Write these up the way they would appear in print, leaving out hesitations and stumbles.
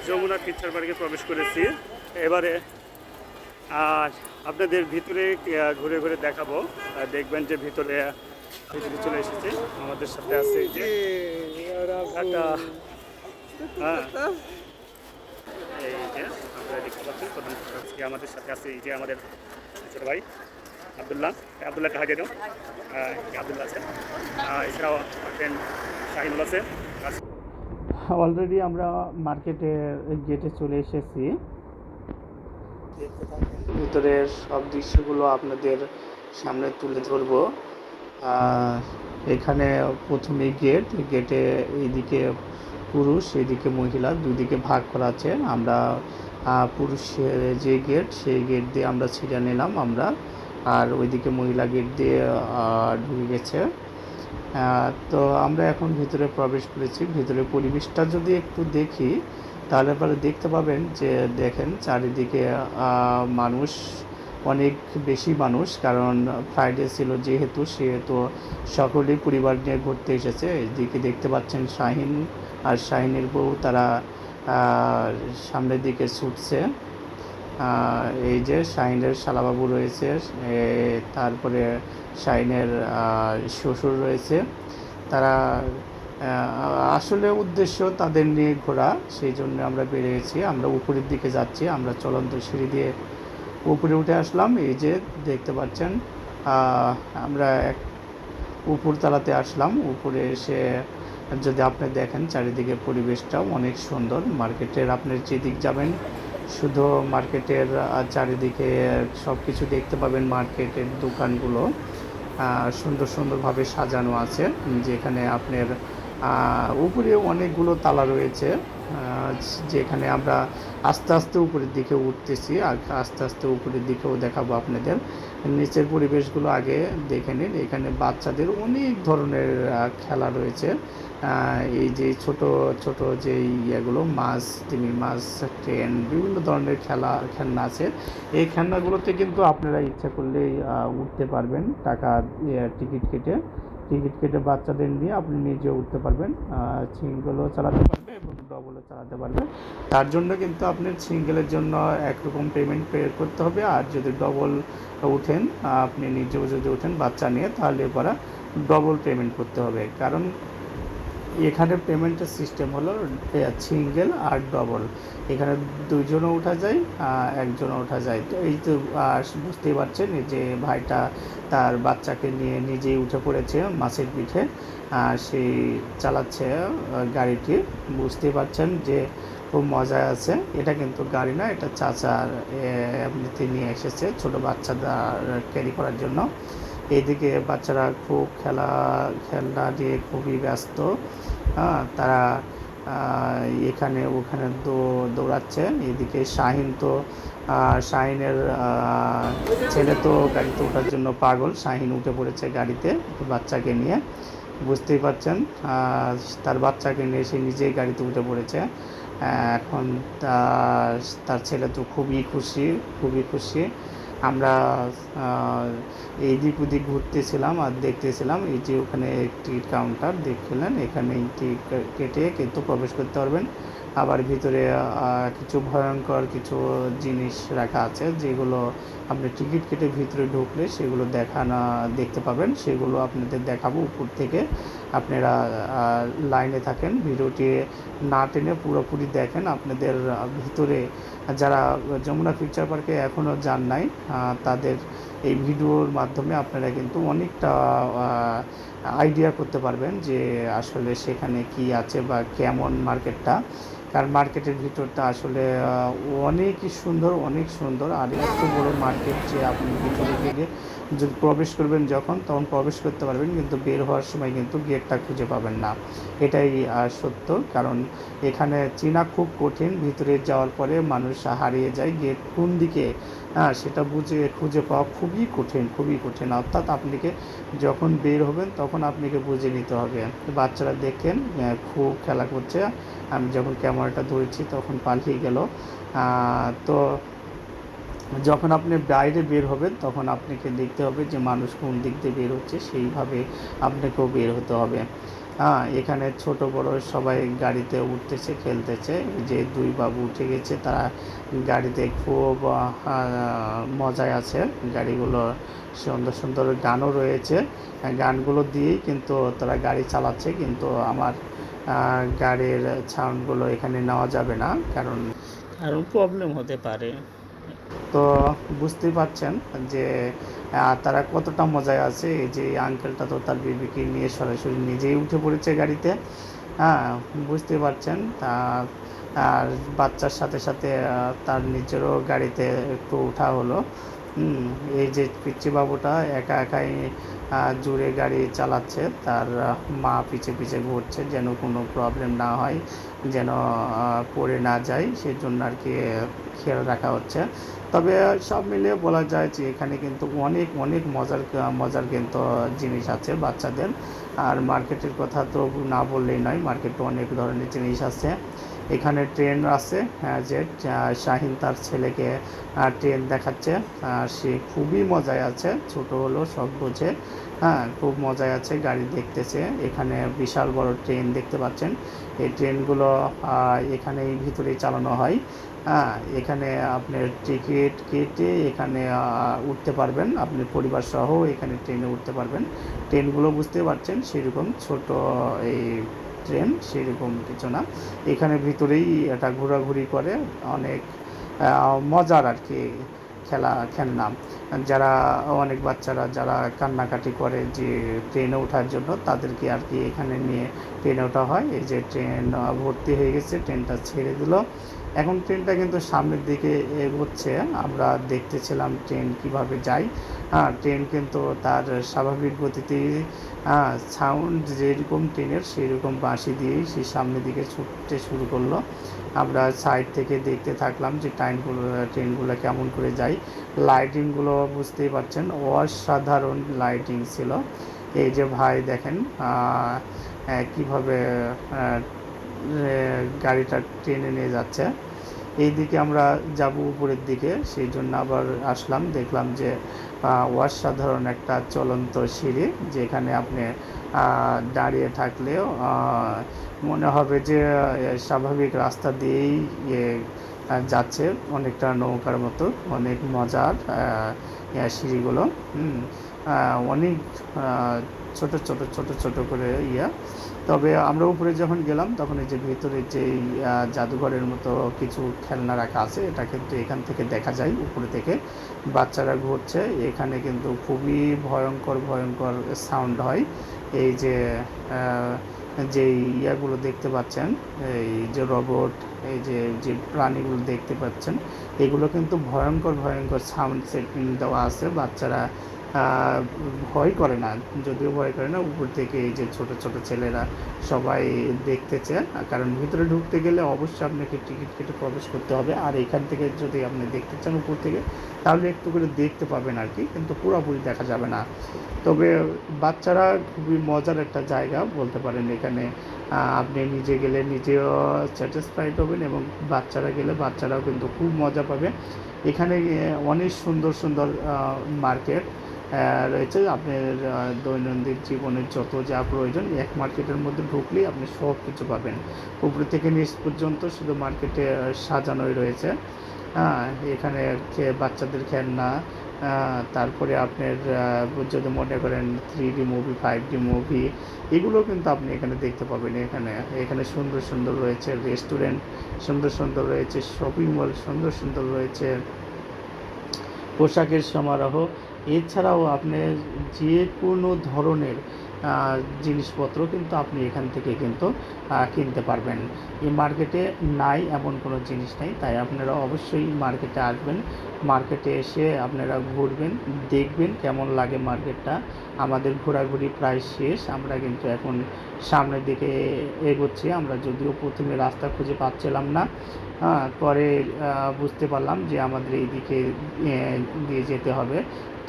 Jamuna picture পার্কে প্রবেশ করেছি। এবারে আর আপনাদের ভিতরে ঘুরে ঘুরে দেখাবো। দেখবেন যে ভিতরে চলে এসেছে। আমাদের সাথে আছে এই যে একটা হ্যাঁ, এই যে আপনারা দেখতে পাচ্ছেন প্রধান শিক্ষক আজকে আমাদের সাথে আছে এই যে আমাদের ছোট ভাই আবদুল্লাহ। আবদুল্লাহকে হাজির আবদুল্লাহ আছে, এছাড়াও ফ্রেন্ড শাহিনুল আছে। অলরেডি আমরা মার্কেটের গেটে চলে এসেছি। ভিতরের সব দৃশ্যগুলো আপনাদের সামনে তুলে ধরবো। এখানে প্রথমে গেটে এইদিকে পুরুষ এদিকে মহিলা দুদিকে ভাগ করা আছে। আমরা পুরুষের যে গেট সেই গেট দিয়ে আমরা ছিটে নিলাম আমরা, আর ওইদিকে মহিলা গেট দিয়ে ঢুকে গেছে। তো আমরা এখন ভিতরে প্রবেশ করেছি। ভিতরে পরিবেশটা যদি একটু দেখি তাহলে পরে দেখতে পাবেন যে দেখেন চারিদিকে মানুষ অনেক বেশি মানুষ, কারণ ফ্রাইডে ছিল যেহেতু সেহেতু সকলেই পরিবার নিয়ে ঘুরতে এসেছে। এদিকে দেখতে পাচ্ছেন শাহিন আর শাহিনের বউ, তারা সামনের দিকে ছুটছে। এই যে শাহিনের শালাবাবু রয়েছে, তারপরে শাহিনের শ্বশুর রয়েছে। তারা আসলে উদ্দেশ্য তাদের নিয়ে ঘোরা, সেই জন্য আমরা বেরিয়েছি। আমরা উপরের দিকে যাচ্ছি, আমরা চলন্ত সিঁড়ি দিয়ে উপরে উঠে আসলাম। এই যে দেখতে পাচ্ছেন আমরা উপরতলাতে আসলাম। উপরে এসে যদি আপনি দেখেন চারিদিকে পরিবেশটাও অনেক সুন্দর। মার্কেটের আপনি যেদিক যাবেন শুধু মার্কেটের চারিদিকে সব কিছু দেখতে পাবেন। মার্কেটের দোকানগুলো সুন্দর সুন্দরভাবে সাজানো আছে, যেখানে আপনার উপরে অনেকগুলো তালা রয়েছে, যেখানে আমরা আস্তে আস্তে উপরের দিকে উঠতেছি। আর আস্তে আস্তে উপরের দিকেও দেখাবো আপনাদের। নিচের পরিবেশগুলো আগে দেখে নিন। এখানে বাচ্চাদের অনেক ধরনের খেলা রয়েছে। এই যে ছোট ছোট যে ইয়েগুলো মাছ, তিমি মাছ, ট্রেন, বিভিন্ন ধরনের খেলনা আছে। এই খেলনাগুলোতে কিন্তু আপনারা ইচ্ছা করলেই উঠতে পারবেন। টাকা টিকিট কেটে বাচ্চাদের নিয়ে আপনি নিজেও উঠতে পারবেন। সিঙ্গেলও চালাতে পারবে এবং ডবলও চালাতে পারবে। তার জন্য কিন্তু আপনি সিঙ্গেলের জন্য একরকম পেমেন্ট পে করতে হবে, আর যদি ডবল উঠেন, আপনি নিজেও যদি ওঠেন বাচ্চা নিয়ে, তাহলে পরে ডবল পেমেন্ট করতে হবে। কারণ এখানে পেমেন্টের সিস্টেম হলো সিঙ্গেল আর ডবল। এখানে দুজনও ওঠা যায়, একজনও ওঠা যায়। তো এই তো বুঝতেই পারছেন যে ভাইটা তার বাচ্চাকে নিয়ে নিজেই উঠে পড়েছে মাছের পিঠে, সেই চালাচ্ছে গাড়িটি। বুঝতেই পারছেন যে খুব মজা আছে। এটা কিন্তু গাড়ি না, এটা চাচার এমনিতে নিয়ে এসেছে ছোটো বাচ্চাদের ক্যারি করার জন্য। এইদিকে বাচ্চারা খুব খেলনা দিয়ে খুবই ব্যস্ত। তারা এখানে ওখানে দৌড়াচ্ছে। এদিকে শাহিন তো শাহিনের ছেলে তো গাড়িতে ওঠার জন্য পাগল। শাহিন উঠে পড়েছে গাড়িতে বাচ্চাকে নিয়ে। বুঝতেই পারছেন তার বাচ্চাকে নিয়ে সে নিজেই গাড়িতে উঠে পড়েছে। এখন তার ছেলে তো খুবই খুশি। আমরা এইদিক ওদিক ঘুরতেছিলাম আর দেখতেছিলাম। এই যে ওখানে টিকিট কাউন্টার দেখলেন, এখানে টিকিট কেটে কিন্তু প্রবেশ করতে পারবেন। আবার ভিতরে কিছু ভয়ঙ্কর কিছু জিনিস রাখা আছে, যেগুলো আপনি টিকিট কেটে ভিতরে ঢুকলে সেগুলো দেখতে পাবেন। সেগুলো আপনাদের দেখাবো উপর থেকে। আপনারা লাইনে থাকেন, ভিডিওটি না টেনে পুরোপুরি দেখেন। আপনাদের ভিতরে যারা যমুনা পিকচার পার্কে এখনও যান নাই, তাদের এই ভিডিওর মাধ্যমে আপনারা কিন্তু অনেকটা আইডিয়া করতে পারবেন যে আসলে সেখানে কি আছে বা কেমন মার্কেটটা। কারণ মার্কেটের ভিতরটা আসলে অনেক সুন্দর। আর এত বড় মার্কেট যে আপনি ভিতরে গিয়ে যদি প্রবেশ করবেন তখন প্রবেশ করতে পারবেন, কিন্তু বের হওয়ার সময় কিন্তু গেটটা খুঁজে পাবেন না। এটাই সত্য, কারণ এখানে চেনা খুব কঠিন। ভিতরে যাওয়ার পরে মানুষ হারিয়ে যায় গেট কোন দিকে, সেটা খুঁজে পাওয়া খুবই কঠিন। অর্থাৎ আপনাকে যখন বের হবেন তখন আপনাকে বুঝে নিতে হবে। বাচ্চারা দেখেন খুব খেলা করছে। আমি যখন ক্যামেরাটা ধরেছি তখন পালিয়ে গেল। তো যখন আপনি বাইরে বের হবেন তখন আপনাকে দেখতে হবে যে মানুষ কোন দিক দিয়ে বের হচ্ছে, সেইভাবে আপনাকেও বের হতে হবে। এখানে ছোট বড় সবাই গাড়িতে উঠতেছে, খেলতেছে। এই যে 2 বাবু উঠে গেছে, তারা গাড়িতে খুব মজায় আছে। গাড়িগুলো সুন্দর, সুন্দর গানও রয়েছে। গানগুলো দিয়েই কিন্তু তারা গাড়ি চালাচ্ছে। কিন্তু আমার গাড়ির সাউন্ডগুলো এখানে নেওয়া যাবে না, কারণ প্রবলেম হতে পারে। তো বুঝতেই পারছেন যে তারা কতটা মজায় আছে। এই যে আঙ্কেলটা তো তার বেবিকে নিয়ে সরাসরি নিজেই উঠে পড়েছে গাড়িতে। হ্যাঁ, বুঝতে পারছেন। আর বাচ্চার সাথে সাথে তার নিজেরও গাড়িতে একটু ওঠা হলো। এই যে পিচ্চি বাবুটা একা একাই জোরে গাড়ি চালাচ্ছে, তার মা পিছে পিছে ঘুরছে যেন কোনো প্রবলেম না হয়, যেন পড়ে না যায়, সেজন্য আর কি খেয়াল রাখা হচ্ছে। তবে সব মিলিয়ে বলা যায় যে এখানে কিন্তু অনেক অনেক মজার কিন্তু জিনিস আছে বাচ্চাদের। আর মার্কেটের কথা তো না বললেই নয়, মার্কেটে অনেক ধরনের জিনিস আছে। এখানে ট্রেন আছে, যে শাহিন তার ছেলেকে ট্রেন দেখাচ্ছে। সে খুবই মজায় আছে, ছোট হলেও সব বোঝে। খুব মজায় আছে, গাড়ি দেখতেছে। এখানে বিশাল বড় ট্রেন দেখতে পাচ্ছেন। এই ট্রেনগুলো এখানেই ভিতরেই চালানো হয়। এখানে আপনার টিকিট কেটে এখানে উঠতে পারবেন, আপনি পরিবার সহ এখানে ট্রেনে উঠতে পারবেন। ট্রেনগুলো বুঝতে পারছেন সেরকম ছোট এই ট্রেন, সেরকম কিছু না। এখানে ভিতরেই এটা ঘোরাঘুরি করে, অনেক মজার আর কি খেলনা। যারা অনেক বাচ্চারা যারা কান্নাকাটি করে যে ট্রেনে ওঠার জন্য, তাদেরকে আর কি এখানে নিয়ে ট্রেনে ওঠা হয়। এই যে ট্রেন ভর্তি হয়ে গেছে, ট্রেনটা ছেড়ে দিল। এখন ট্রেনটা কিন্তু সামনের দিকে এগোচ্ছে, আমরা দেখতেছিলাম ট্রেন কিভাবে যায়। ট্রেন কিন্তু তার স্বাভাবিক গতিতেই সাউন্ড যেরকম ট্রেনের সেই রকম বাঁশি দিয়েই সে সামনের দিকে ছুটতে শুরু করলো। আমরা সাইড থেকে দেখতে থাকলাম যে ট্রেনগুলো কেমন করে যায়। লাইটিংগুলো বুঝতেই পারছেন, অসাধারণ লাইটিং ছিল। এই যে ভাই দেখেন কীভাবে গাড়িটা টেনে নিয়ে যাচ্ছে। এই দিকে আমরা যাব উপরের দিকে, সেই জন্য আবার আসলাম, দেখলাম যে অসাধারণ একটা চলন্ত সিঁড়ি, যেখানে আপনি দাঁড়িয়ে থাকলেও মনে হবে যে স্বাভাবিক রাস্তা দিয়েই যাচ্ছে, অনেকটা নৌকার মতো। অনেক মজার সিঁড়িগুলো। অনেক ছোট ছোট ছোট ছোট করে তবে আমরা উপরে যখন গেলাম তখন এই যে ভেতরে যে জাদুঘরের মতো কিছু খেলনা রাখা আছে, এটা কিন্তু এখান থেকে দেখা যায় উপরে থেকে। বাচ্চারা ঘুরছে এখানে, কিন্তু খুবই ভয়ঙ্কর ভয়ঙ্কর সাউন্ড হয়। এই যে যে ইয়াগুলো দেখতে পাচ্ছেন, এই যে রোবট, এই যে যে প্রাণীগুলো দেখতে পাচ্ছেন, এগুলো কিন্তু ভয়ঙ্কর ভয়ঙ্কর সাউন্ড সেটিং দেওয়া আছে। বাচ্চারা ভয় করে না, যদিও ভয় করে না, উপর থেকে এই যে ছোট ছোট ছেলেরা সবাই দেখতেছে। কারণ ভিতরে ঢুকতে গেলে অবশ্যই আপনাকে টিকিট কেটে প্রবেশ করতে হবে। আর এখান থেকে যদি আপনি দেখতে চান উপর থেকে, তাহলে একটু করে দেখতে পাবেন আর কি, কিন্তু পুরোপুরি দেখা যাবে না। তবে বাচ্চারা খুবই মজার একটা জায়গা বলতে পারেন। এখানে আপনি নিজে গেলে নিজেও স্যাটিসফাইড হবেন, এবং বাচ্চারা গেলে বাচ্চারাও কিন্তু খুব মজা পাবে। এখানে অনেক সুন্দর সুন্দর মার্কেট রয়েছে। আপনার দৈনন্দিন জীবনের যত যা প্রয়োজন এক মার্কেটের মধ্যে ঢুকলেই আপনি সব কিছু পাবেন। উপর থেকে নিচ পর্যন্ত শুধু মার্কেটে সাজানোই রয়েছে। এখানে বাচ্চাদের খেলনা, তারপরে আপনার যদি মনে করেন 3D মুভি, 5D মুভি, এগুলো কিন্তু আপনি এখানে দেখতে পাবেন। এখানে সুন্দর সুন্দর রয়েছে রেস্টুরেন্ট, সুন্দর সুন্দর রয়েছে শপিং মল, সুন্দর সুন্দর রয়েছে পোশাকের সমারোহ। এছাড়াও আপনি যে কোনো ধরনের জিনিসপত্র কিন্তু আপনি এখান থেকে কিন্তু কিনতে পারবেন। এই মার্কেটে নাই এমন কোনো জিনিস নেই, তাই আপনারা অবশ্যই মার্কেটে আসবেন। মার্কেটে এসে আপনারা ঘুরবেন, দেখবেন কেমন লাগে মার্কেটটা। আমাদের ঘোরাঘুরি প্রায় শেষ, আমরা কিন্তু এখন সামনের দিকে এগোচ্ছি। আমরা যদিও প্রথমে রাস্তা খুঁজে পাচ্ছিলাম না, পরে বুঝতে পারলাম যে আমাদের এই দিকে দিয়ে যেতে হবে।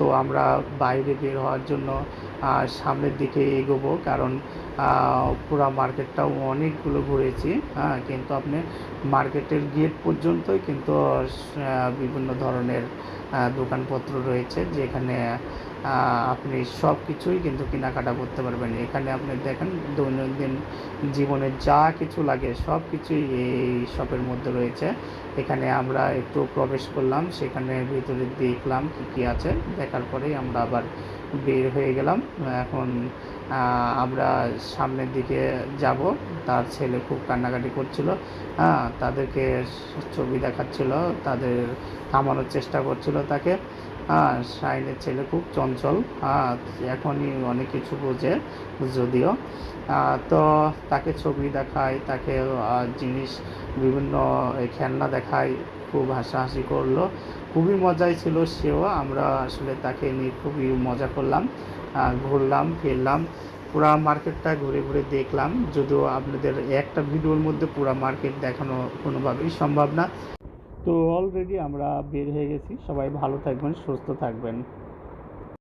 তো আমরা বাইরে বের হওয়ার জন্য সামনের দিকে এগোবো, কারণ পুরা মার্কেটটাও অনেকগুলো ঘুরেছি, হ্যাঁ, কিন্তু আপনি মার্কেটের গেট পর্যন্তই কিন্তু বিভিন্ন ধরনের দোকানপত্র রয়েছে, যেখানে আপনি সব কিছুই কিন্তু কেনাকাটা করতে পারবেন। এখানে আপনি দেখেন দৈনন্দিন জীবনে যা কিছু লাগে সব কিছুই এই শপের মধ্যে রয়েছে। এখানে আমরা একটু প্রবেশ করলাম, সেখানে ভিতরে দেখলাম কী কী আছে, দেখার পরেই আমরা আবার বের হয়ে গেলাম। এখন আমরা সামনের দিকে যাব। তার ছেলে খুব কান্নাকাটি করছিল, হ্যাঁ, তাদেরকে ছবি দেখাচ্ছিল, তাদের থামানোর চেষ্টা করছিল তাকে। হ্যাঁ, শাহিনের ছেলে খুব চঞ্চল, হ্যাঁ, এখনই অনেক কিছু বোঝে যদিও। তো তাকে ছবি দেখায়, তাকে জিনিস বিভিন্ন খেলনা দেখায়, খুব হাসাহাসি করলো, খুবই মজাই ছিল সেও। আমরা আসলে তাকে নিয়ে খুবই মজা করলাম, ঘুরলাম ফিরলাম, পুরা মার্কেটটা ঘুরে ঘুরে দেখলাম। যদিও আপনাদের একটা ভিডিওর মধ্যে পুরা মার্কেট দেখানো কোনোভাবেই সম্ভব না। তো অলরেডি আমরা বের হয়ে গেছি। সবাই ভালো থাকবেন, সুস্থ থাকবেন।